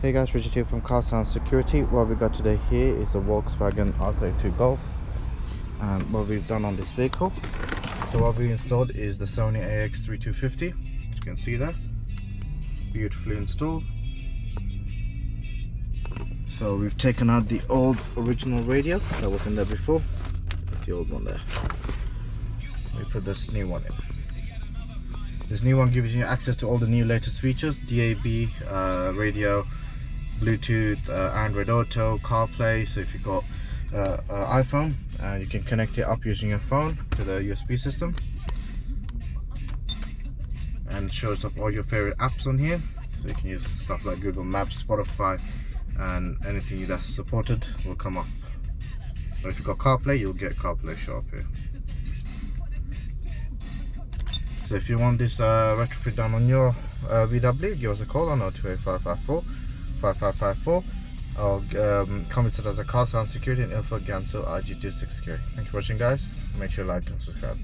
Hey guys, Richard here from Car Sound Security. What we got today here is the Volkswagen R32 Golf, and what we've done on this vehicle, so what we installed is the Sony AX3250, as you can see there, beautifully installed. So we've taken out the old original radio that was in there before. That's the old one there. We put this new one in. This new one gives you access to all the new latest features: DAB, radio, Bluetooth, Android Auto, Carplay. So if you've got iPhone, you can connect it up using your phone to the USB system, and it shows up all your favorite apps on here. So you can use stuff like Google Maps, Spotify, and anything that's supported will come up. But if you've got Carplay, you'll get Carplay show up here. So if you want this retrofit done on your VW, give us a call on 028 5554, or come visit us at Car Sound Security in Ilford, Gansu, RG26K. Thank you for watching, guys. Make sure you like and subscribe.